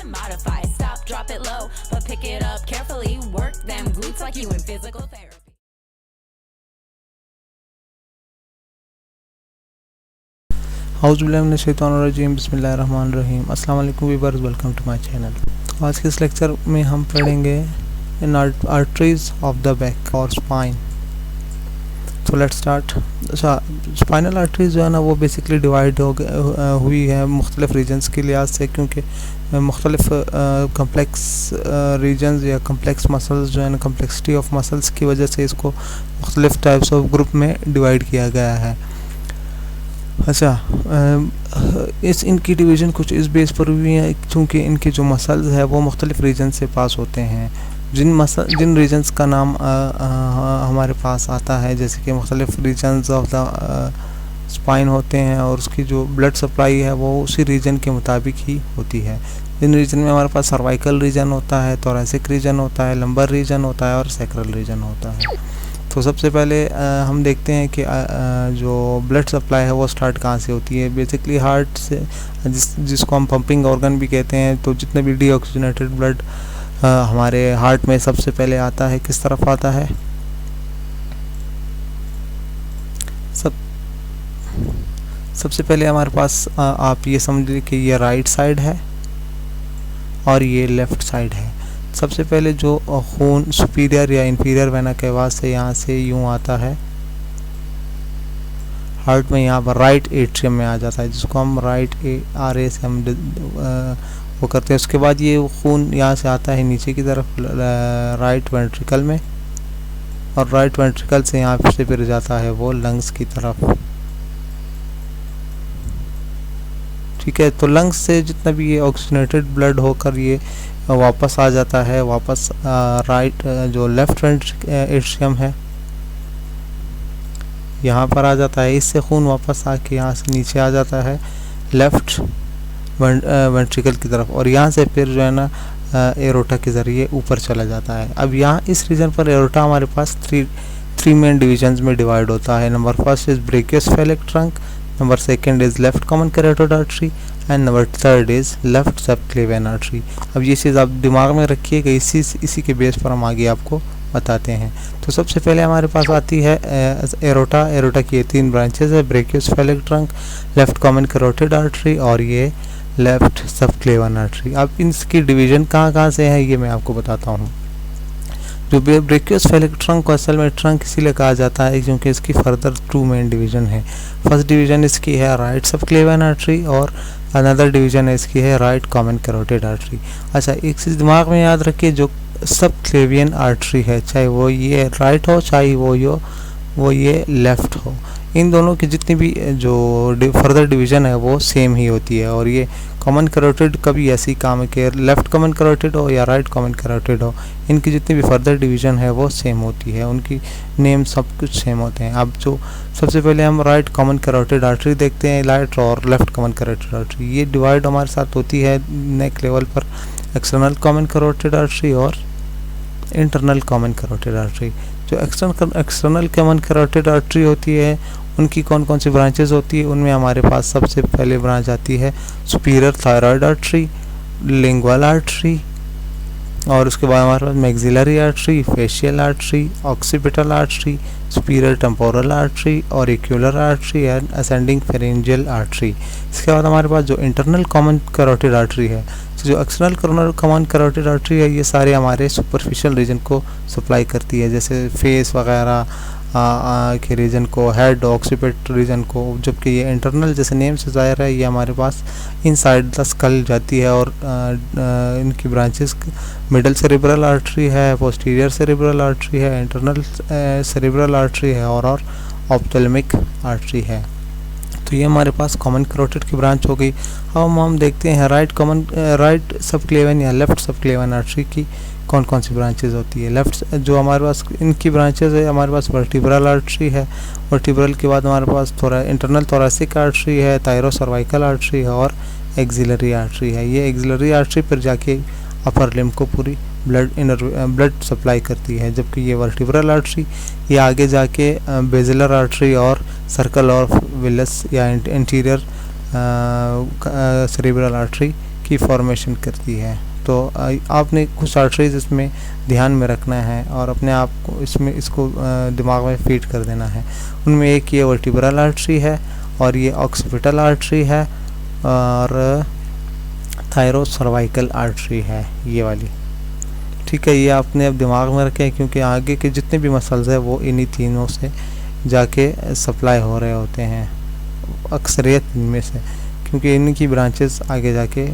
and modify. Stop, drop it low, but pick it up carefully. Work them glutes like you in physical therapy. औज़ुबिल्लाहिमिनश्शैतानिर्रजीम बिस्मिल्लाहिर्रहमानिर्रहीम। अस्सलाम वालेकुम viewers, welcome to my channel. आज के इस lecture में हम पढ़ेंगे इन आर्टरीज ऑफ द बैक और स्पाइन। तो लेट्स स्टार्ट। अच्छा, स्पाइनल आर्टरीज जो है ना वो बेसिकली डिवाइड हुई है मुख्तलिफ रीजन्स के लिहाज से, क्योंकि मुख्तलिफ कम्प्लेक्स रीजन्स या कम्प्लेक्स मसल्स जो है ना, कम्प्लेक्सिटी ऑफ मसल्स की वजह से इसको मुख्तलिफ टाइप्स ऑफ ग्रुप में डिवाइड किया गया है। अच्छा, इस इनकी डिवीज़न कुछ इस बेस पर हुई है क्योंकि इनके जो मसल्स है वो मुख्तलिफ रीजन से पास होते हैं। जिन रीजन्स का नाम हमारे पास आता है, जैसे कि मुख्तलिफ रीजन्स ऑफ द स्पाइन होते हैं, और उसकी जो ब्लड सप्लाई है वो उसी रीजन के मुताबिक ही होती है। जिन रीजन में हमारे पास सर्वाइकल रीजन होता है, थोरैसिक रीजन होता है, लंबर रीजन होता है और सैक्रल रीजन होता है। तो सबसे पहले हम देखते हैं कि जो ब्लड सप्लाई है वो स्टार्ट कहाँ से होती है। बेसिकली हार्ट से, जिसको हम पंपिंग ऑर्गन भी कहते हैं। तो जितने भी डीऑक्सीजनेटेड ब्लड हमारे हार्ट में सबसे पहले आता है, किस तरफ आता है? सबसे पहले हमारे पास आप ये समझ लीजिए कि ये राइट साइड है और ये लेफ़्ट साइड है। सबसे पहले जो खून सुपीरियर या इंफीरियर वेना कैवा से यहाँ से यूँ आता है हार्ट में, यहाँ पर राइट एट्रियम में आ जाता है, जिसको हम राइट RA से हम वो करते हैं। उसके बाद ये खून यहाँ से आता है नीचे की तरफ राइट वेंट्रिकल में, और राइट वेंट्रिकल से यहाँ से फिर जाता है वो लंग्स की तरफ। ठीक है, तो लंग्स से जितना भी ये ऑक्सीजनेटेड ब्लड होकर ये वापस आ जाता है, वापस राइट जो लेफ्ट एट्रियम है यहाँ पर आ जाता है। इससे खून वापस आके यहाँ से नीचे आ जाता है लेफ्ट वेंट्रिकल की तरफ, और यहाँ से फिर जो है ना एरोटा के ज़रिए ऊपर चला जाता है। अब यहाँ इस रीजन पर एरोटा हमारे पास थ्री मेन डिविजन्स में डिवाइड होता है। Number first is brachiocephalic trunk, number second is left common carotid artery and number third is left subclavian artery. अब ये चीज़ आप दिमाग में रखिएगा, इसी के बेस पर हम आगे आपको बताते हैं। तो सबसे पहले हमारे पास आती है एरोटा की 3 ब्रांचेस है, brachiocephalic trunk, left common carotid artery और ये लेफ्ट सबक्लेवियन आर्टरी। अब इसकी डिवीज़न कहाँ से है ये मैं आपको बताता हूँ। जो ब्रेकियोसेफेलिक ट्रंक को असल में ट्रंक इसीलिए कहा जाता है क्योंकि इसकी फर्दर 2 मेन डिवीज़न है। फर्स्ट डिवीज़न इसकी है राइट सबक्लेवियन आर्टरी और अनदर डिवीज़न है इसकी है राइट कॉमन कैरोटिड आर्टरी। अच्छा, एक चीज़ दिमाग में याद रखिए, जो सबक्लेवियन आर्टरी है, चाहे वो ये राइट हो चाहे वो ये लेफ़्ट हो, इन दोनों की जितनी भी जो फर्दर डिवीज़न है वो सेम ही होती है। और ये कॉमन कैरोटिड का भी ऐसी काम है कि लेफ़्ट कॉमन कैरोटिड हो या राइट कॉमन कैरोटिड हो, इनकी जितनी भी फर्दर डिवीज़न है वो सेम होती है, उनकी नेम सब कुछ सेम होते हैं। अब जो सबसे पहले हम राइट कॉमन कैरोटिड आर्टरी देखते हैं, राइट और लेफ़्ट कॉमन कैरोटिड आर्टरी। ये डिवाइड हमारे साथ होती है नेक लेवल पर एक्सटर्नल कॉमन कैरोटिड आर्टरी और इंटरनल कॉमन कैरोटिड आर्टरी। जो एक्सटर्नल कॉमन कैरोटिड आर्टरी होती है उनकी कौन कौन सी ब्रांचेस होती है, उनमें हमारे पास सबसे पहले ब्रांच आती है superior thyroid artery, lingual artery, और उसके बाद हमारे पास maxillary artery, facial artery, occipital artery, superior temporal artery, auricular artery and ascending pharyngeal artery. इसके बाद हमारे पास जो इंटरनल कॉमन कैरोटिड आर्टरी है, जो एक्सटर्नल कॉमन कैरोटिड आर्टरी है, ये सारे हमारे सुपरफिशियल रीजन को सप्लाई करती है, जैसे फेस वगैरह के रीजन को, हेड ऑक्सीपिट रीजन को। जबकि ये इंटरनल जैसे नेम से ज़ाहिर है ये हमारे पास इनसाइड द स्कल जाती है, और इनकी ब्रांचेस मिडल सेरेब्रल आर्टरी है, पोस्टीरियर सेरेब्रल आर्टरी है, इंटरनल सेरेब्रल आर्टरी है और ऑप्थेल्मिक आर्टरी है। तो ये हमारे पास कॉमन कैरोटिड की ब्रांच हो गई। अब हम देखते हैं राइट सबक्लेवियन या लेफ़्ट सबक्लेवियन आर्टरी की कौन कौन सी ब्रांचेस होती है। लेफ्ट जो हमारे पास इनकी ब्रांचेस है, हमारे पास वर्टिब्रल आर्टरी है, वर्टिब्रल के बाद हमारे पास इंटरनल थोरैसिक आर्टरी है, थायरो सर्वाइकल आर्टरी है और एक्सिलरी आर्टरी है। ये एक्सिलरी आर्टरी पर जाके अपर लिम्ब को पूरी ब्लड सप्लाई करती है, जबकि ये वर्टिब्रल आर्टरी ये आगे जाके बेजिलर आर्टरी और सर्कल ऑफ विलस या इंटीरियर सेरेब्रल आर्टरी की फॉर्मेशन करती है। तो आपने कुछ आर्टरीज इसमें ध्यान में रखना है और अपने आप को इसको दिमाग में फीड कर देना है। उनमें एक ये वर्टिब्रल आर्टरी है और ये ऑक्सीपिटल आर्टरी है और थायरोसर्वाइकल आर्टरी है ये वाली। ठीक है, ये आपने अब दिमाग में रखें क्योंकि आगे के जितने भी मसल्स हैं वो इन्हीं तीनों से जाके सप्लाई हो रहे होते हैं, अक्सरियत इनमें से, क्योंकि इनकी ब्रांचेस आगे जाके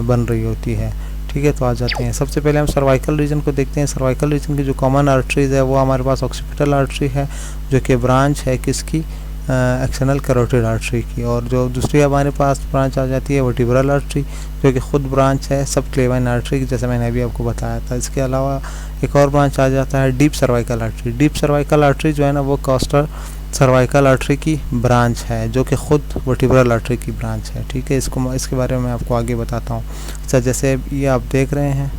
बन रही होती है। ठीक है, तो आ जाते हैं। सबसे पहले हम सर्वाइकल रीजन को देखते हैं। सर्वाइकल रीजन की जो कॉमन आर्टरीज है वो हमारे पास ऑक्सीपिटल आर्टरी है, जो कि ब्रांच है किसकी, एक्सटर्नल कैरोटिड आर्टरी की। और जो दूसरी हमारे पास ब्रांच आ जाती है वर्टिब्रल आर्टरी, जो कि खुद ब्रांच है सब क्लेवाइन आर्टरी की, जैसे मैंने अभी आपको बताया था। इसके अलावा एक और ब्रांच आ जाता है deep cervical artery. Deep cervical artery जो है ना वो कॉस्टल सर्वाइकल आर्टरी की ब्रांच है, जो कि खुद वर्टिब्रल आर्टरी की ब्रांच है। ठीक है, इसके बारे में मैं आपको आगे बताता हूँ। अच्छा, जैसे ये आप देख रहे हैं,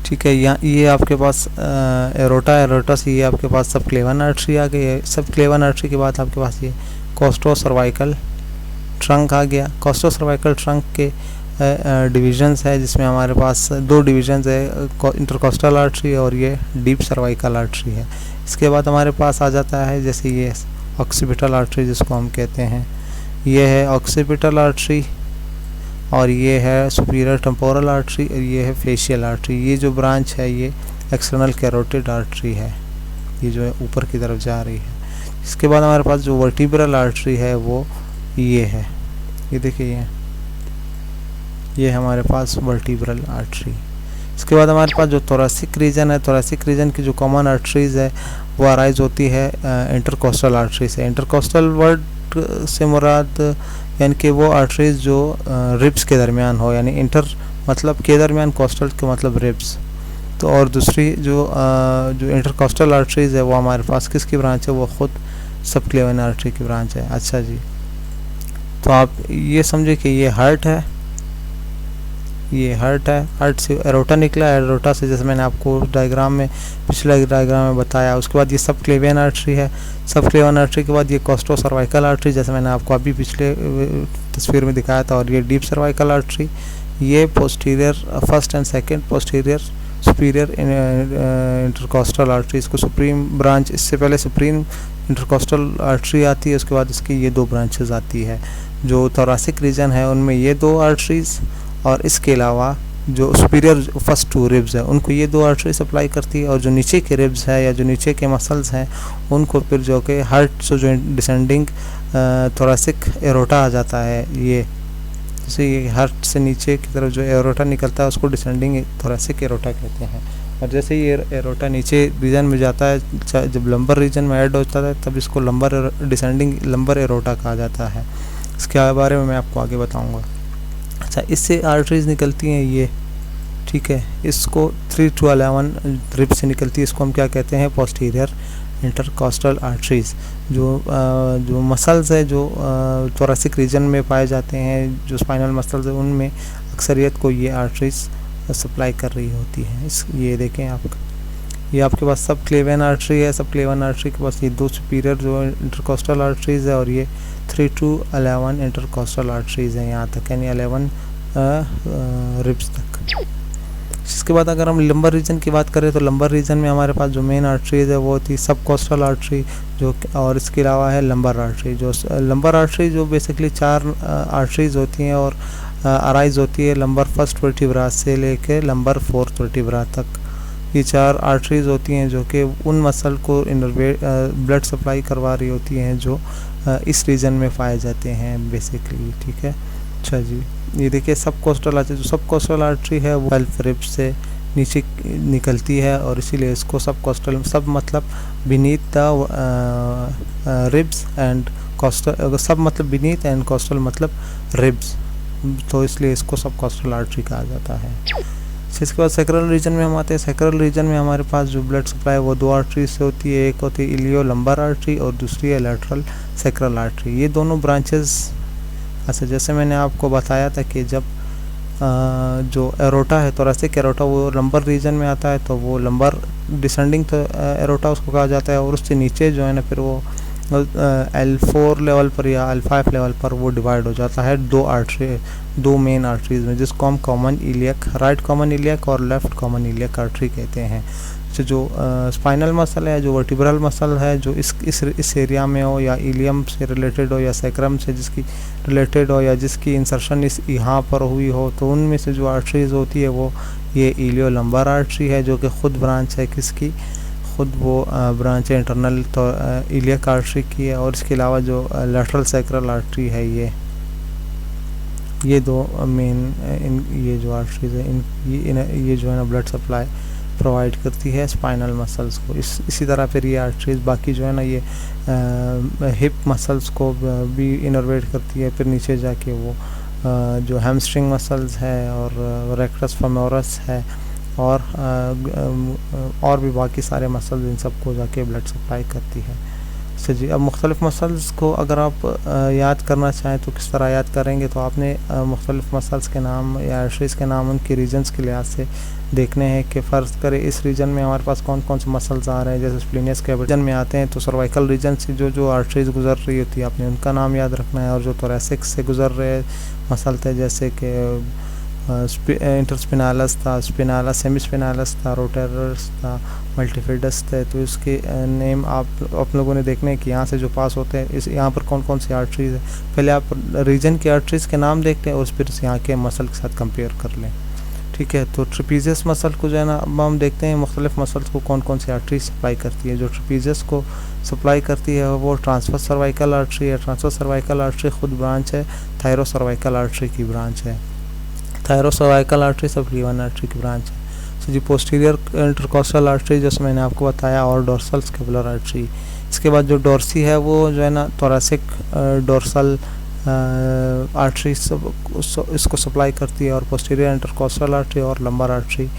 ठीक है, यहाँ ये आपके पास एरोटा से ये आपके पास सब क्लेवन आर्टरी आ गई है। सब क्लेवन आर्टरी के बाद आपके पास ये कोस्टो सर्वाइकल ट्रंक आ गया। कोस्टो सर्वाइकल ट्रंक के डिविजन्स है, जिसमें हमारे पास दो डिविजन्स है, इंटरकोस्टल आर्टरी और ये डीप सर्वाइकल आर्टरी है। इसके बाद हमारे पास आ जाता है जैसे ये ऑक्सीपिटल आर्टरी जिसको हम कहते हैं, ये है ऑक्सीपिटल आर्टरी और ये है सुपीरियर टेम्पोरल आर्टरी और ये है फेशियल आर्टरी। ये जो ब्रांच है ये एक्सटर्नल कैरोटिड आर्टरी है, ये जो है ऊपर की तरफ जा रही है। इसके बाद हमारे पास जो वर्टिब्रल आर्टरी है वो ये है, ये देखिए ये हमारे पास वर्टिब्रल आर्टरी। इसके बाद हमारे पास जो थोरेसिक रीजन है, थोरेसिक रीजन की जो कॉमन आर्टरीज है वो अराइज होती है इंटरकोस्टल आर्टरी से। इंटरकोस्टल वर्ड से मुराद यानी कि वो आर्टरीज जो रिब्स के दरमियान हो, यानी इंटर मतलब के दरमियान, कोस्टल के मतलब रिब्स। तो और दूसरी जो इंटरकोस्टल आर्टरीज है वो हमारे पास किसकी ब्रांच है, वो खुद सबक्लेवियन आर्टरी की ब्रांच है। अच्छा जी, तो आप ये समझे कि ये हार्ट है, ये हार्ट है, हार्ट से एरोटा निकला है, एरोटा से जैसे मैंने आपको डायग्राम में पिछले डायग्राम में बताया। उसके बाद ये सब क्लेवियन आर्टरी है, सब क्लेवियन आर्टरी के बाद ये कोस्टो सर्वाइकल आर्टरी जैसे मैंने आपको अभी पिछले तस्वीर में दिखाया था, और ये डीप सर्वाइकल आर्टरी, ये posterior first and second posterior superior intercostal artery, इसको सुप्रीम ब्रांच, इससे पहले सुप्रीम इंटरकोस्टल आर्टरी आती है, उसके बाद इसकी ये दो ब्रांचेस आती है। जो थोरेसिक रीजन है उनमें ये दो आर्टरीज और इसके अलावा जो सुपीरियर फर्स्ट टू रिब्स है उनको ये दो आर्टरी सप्लाई करती है, और जो नीचे के रिब्स है या जो नीचे के मसल्स हैं उनको फिर जो कि हार्ट से जो डिसेंडिंग थोरेसिक एरोटा आ जाता है, ये जैसे ये हार्ट से नीचे की तरफ जो एरोटा निकलता है उसको डिसेंडिंग थोरेसिक एरोटा कहते हैं। और जैसे ये एरोटा नीचे रीजन में जाता है, जब लंबर रीजन में ऐड होता है तब इसको लंबर डिसेंडिंग लंबर एरोटा कहा जाता है। इसके बारे में मैं आपको आगे बताऊंगा। अच्छा, इससे आर्टरीज निकलती हैं ये, ठीक है, इसको 3 to 11 रिब से निकलती है, इसको हम क्या कहते हैं, पोस्टीरियर इंटरकोस्टल आर्टरीज। जो मसल्स है जो थोरेसिक रीजन में पाए जाते हैं, जो स्पाइनल मसल्स है उनमें अक्सरियत को ये आर्टरीज सप्लाई कर रही होती है। ये देखें आप, ये आपके पास सब क्लेवियन आर्टरी है, सब क्लेवियन आर्टरी के पास ये दो सुपीरियर जो इंटरकोस्टल आर्टरीज है और ये 3 to 11 इंटरकोस्टल आर्टरीज हैं यहाँ तक, यानी 11 रिब्स तक। इसके बाद अगर हम लंबर रीजन की बात करें तो लंबर रीजन में हमारे पास जो मेन आर्टरीज है वो होती है सब कोस्टल आर्टरी, जो और इसके अलावा है लंबर आर्टरी। जो लंबर आर्टरी जो बेसिकली 4 आर्टरीज होती हैं और अराइज होती है लंबर फर्स्ट वर्टिब्रा से लेके लंबर फोर्थ वर्टिब्रा तक। ये 4 आर्टरीज होती हैं जो कि उन मसल को ब्लड सप्लाई करवा रही होती हैं जो इस रीजन में पाए जाते हैं बेसिकली, ठीक है। अच्छा जी, ये देखिए सब कोस्टल आर्टरी, जो सब कोस्टल आर्टरी है वो 12 रिब्स से नीचे निकलती है और इसीलिए इसको सब कोस्टल, सब मतलब beneath the ribs and coastal, सब मतलब बीनीथ एंड कोस्टल मतलब रिब्स, तो इसलिए इसको सब कोस्टल आर्टरी कहा जाता है। इसके बाद सैक्रल रीजन में हम आते हैं। सैक्रल रीजन में हमारे पास जो ब्लड सप्लाई है वो 2 आर्टरी से होती है, एक होती है इलियो लंबर आर्टरी और दूसरी है लैटरल सैक्रल आर्टरी। ये दोनों ब्रांचेस, अच्छा जैसे मैंने आपको बताया था कि जब जो एरोटा है थोरेसिक एरोटा वो लंबर रीजन में आता है तो वो लंबर डिसेंडिंग तो एरोटा उसको कहा जाता है, और उससे नीचे जो है ना फिर वो L4 लेवल पर या L5 लेवल पर वो डिवाइड हो जाता है दो मेन आर्टरीज में, जिसको हम common iliac, right common iliac और लेफ्ट कॉमन इलियक आर्टरी कहते हैं। तो जो स्पाइनल मसल है, जो वर्टिब्रल मसल है, जो इस एरिया में हो या इलियम से रिलेटेड हो या सैक्रम से जिसकी रिलेटेड हो या जिसकी इंसर्शन इस यहाँ पर हुई हो, तो उनमें से जो आर्टरीज होती है वो ये इलियो लंबर आर्टरी है, जो कि खुद ब्रांच है किसकी, खुद वो ब्रांच है इंटरनल तो इलियक आर्टरी की है। और इसके अलावा जो लैटरल सैक्रल आर्टरी है, ये दो मेन ये जो आर्टरीज है ये जो है ना ब्लड सप्लाई प्रोवाइड करती है स्पाइनल मसल्स को। इसी तरह फिर ये आर्टरीज बाकी जो है ना ये हिप मसल्स को भी इनर्वेट करती है, फिर नीचे जाके वो जो हैमस्ट्रिंग मसल्स है और रेक्टस फेमोरस है और भी बाकी सारे मसल्स, इन सबको जाके ब्लड सप्लाई करती है। अच्छा जी, अब मुख्तलिफ़ मसल्स को अगर आप याद करना चाहें तो किस तरह याद करेंगे, तो आपने मुख्तलिफ़ मसल्स के नाम या आर्टरीज़ के नाम उनके रीजन्स के लिहाज से देखने हैं कि फ़र्ज़ करें इस रीजन में हमारे पास कौन कौन से मसल्स आ रहे हैं। जैसे स्प्लिनियस के रीजन में आते हैं तो सर्वाइकल रीजन से जो आर्टरीज़ गुजर रही होती है आपने उनका नाम याद रखना है, और जो थोरैसिक से गुजर रहे मसल थे जैसे कि इंटरस्पिनालस था, स्पिनालस, सेमी स्पिनालस था, रोटेरस था, मल्टीफिडस थे, तो इसके नेम आप लोगों ने देखने हैं कि यहाँ से जो पास होते हैं इस यहाँ पर कौन कौन सी आर्टरीज़ है। पहले आप रीजन की आर्टरीज़ के नाम देखते हैं और फिर यहाँ के मसल के साथ कंपेयर कर लें, ठीक है। तो ट्रिपीजियस मसल को जो है ना अब हम देखते हैं मुख्तलिफ़ मसल्स को कौन कौन सी आर्टरी सप्लाई करती है। जो ट्रिपीजियस को सप्लाई करती है वो ट्रांसवर्स सर्वाइकल आर्टरी है। ट्रांसवर्स सर्वाइकल आर्टरी खुद ब्रांच है थायरो सर्वाइकल आर्टरी की ब्रांच है। थायरो सर्वाइकल आर्टरी सब लीवन आर्टरी की ब्रांच है। तो जी पोस्टीरियर इंटरकोस्टल आर्टरी जैसे मैंने आपको बताया, और डोर्सल स्कैपुलर आर्टरी। इसके बाद जो डोर्सी है वो जो है ना थोरैसिक डोर्सल आर्टरी इसको सप्लाई करती है, और पोस्टीरियर इंटरकोस्टल आर्टरी और लंबर आर्टरी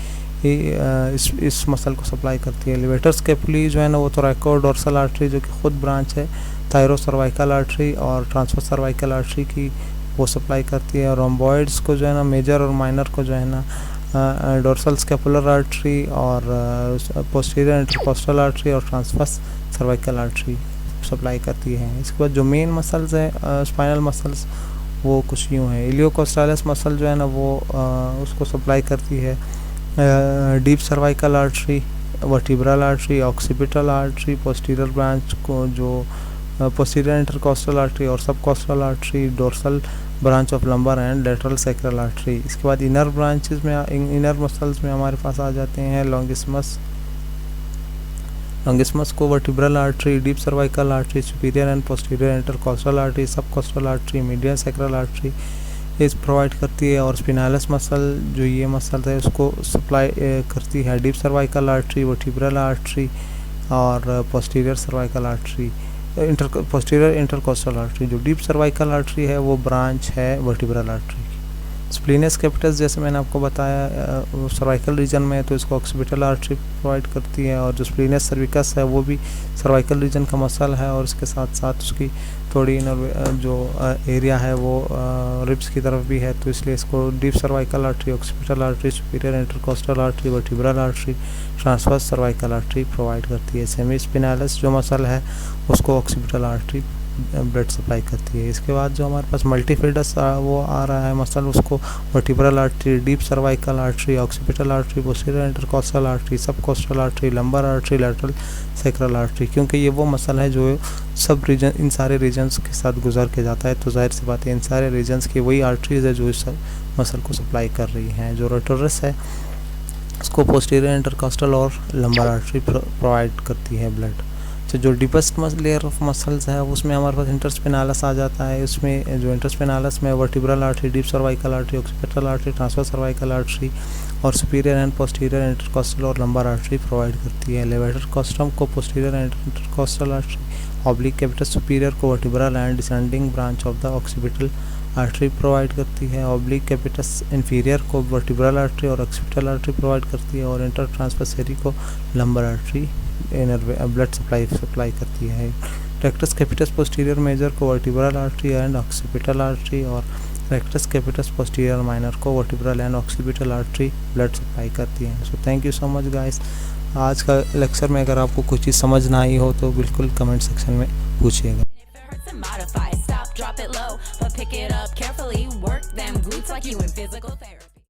इस मसल को सप्लाई करती है। एलिवेटर स्कैपुली जो है ना वो थोरैको डोर्सल आर्टरी जो कि खुद ब्रांच है थायरो सर्वाइकल आर्टरी और ट्रांसवर्स सर्वाइकल आर्टरी की, वो सप्लाई करती है। रोम्बॉइड्स को जो है ना मेजर और माइनर को जो है ना डोर्सल स्कैपुलर आर्टरी और पोस्टीरियर इंटरकोस्टल आर्टरी और ट्रांसवर्स सर्वाइकल आर्टरी सप्लाई करती है। इसके बाद जो मेन मसल्स है स्पाइनल मसल्स वो कुछ यूँ है। इलियोकोस्टालिस मसल जो है ना वो उसको सप्लाई करती है deep cervical artery, vertebral artery, occipital artery, posterior branch को जो पोस्टीरियर इंटरकोस्टल आर्टरी और subcostal artery, dorsal branch of lumbar and lateral sacral artery. इसके बाद इनर ब्रांचेस में इनर मसल्स में हमारे पास आ जाते हैं लॉन्गिस्मस को vertebral artery, deep cervical artery, superior and posterior intercostal artery, subcostal artery, medial sacral artery इस प्रोवाइड करती है। और स्पिनालस मसल जो ये मसल है उसको सप्लाई करती है deep cervical artery, vertebral artery और posterior cervical artery, posterior intercostal artery. जो डीप सर्वाइकल आर्टरी है वो ब्रांच है वर्टिब्रल आर्टरी की। स्प्लिनियस कैपिटस जैसे मैंने आपको बताया वो सर्वाइकल रीजन में है तो इसको ऑक्सीपिटल आर्टरी प्रोवाइड करती है। और जो स्प्लिनियस सर्विकस है वो भी सर्वाइकल रीजन का मसल है और इसके साथ साथ उसकी थोड़ी जो एरिया है वो रिब्स की तरफ भी है, तो इसलिए इसको deep cervical artery, occipital artery, superior intercostal artery, vertebral artery, transverse cervical artery provide करती है। सेमी स्पिनालस जो मसल है उसको ऑक्सीपिटल आर्टरी ब्लड सप्लाई करती है। इसके बाद जो हमारे पास मल्टीफिडस वो आ रहा है मसल उसको vertebral artery, deep cervical artery, occipital artery, posterior intercostal artery, subcostal artery, lumbar artery, lateral sacral artery, क्योंकि ये वो मसल है जो सब रीजन इन सारे रीजन्स के साथ गुजर के जाता है, तो जाहिर सी बात है इन सारे रीजन्स की वही आर्टरीज है जो इस मसल को सप्लाई कर रही हैं। जो रोटोरस है उसको पोस्टीरियर इंटरकोस्टल और लंबर आर्टरी प्रोवाइड करती है ब्लड। तो जो डीपेस्ट लेयर ऑफ मसल्स है उसमें हमारे पास इंटरस्पिनालस आ जाता है। उसमें जो इंटरस्पिनालस में vertebral artery, deep cervical artery, occipital artery, transverse cervical artery और सुपीरियर एंड पोस्टीरियर इंटरकोस्टल और लंबर आर्टरी प्रोवाइड करती है। लेवेटर कोस्ट्रम को posterior and intercostal artery, oblique capitis superior को vertebral and descending branch of the occipital artery provide करती है। Oblique capitis inferior को vertebral artery और ऑक्सीपिटल आर्टरी प्रोवाइड करती है। और इंटर ट्रांसवर्स एरी को लंबर आर्टरी ब्लड सप्लाई करती है। रेक्टस कैपिटस पोस्टीरियर मेजर को vertebral artery and occipital artery और रेक्टस कैपिटस पोस्टीरियर माइनर को vertebral and occipital artery blood supply करती है। So thank you so much guys. आज का लेक्चर में अगर आपको कुछ चीज़ समझ ना आई हो तो बिल्कुल कमेंट सेक्शन में पूछिएगा। If it hurts to modify, stop, drop it low, but pick it up carefully. Work them glutes like you in physical therapy.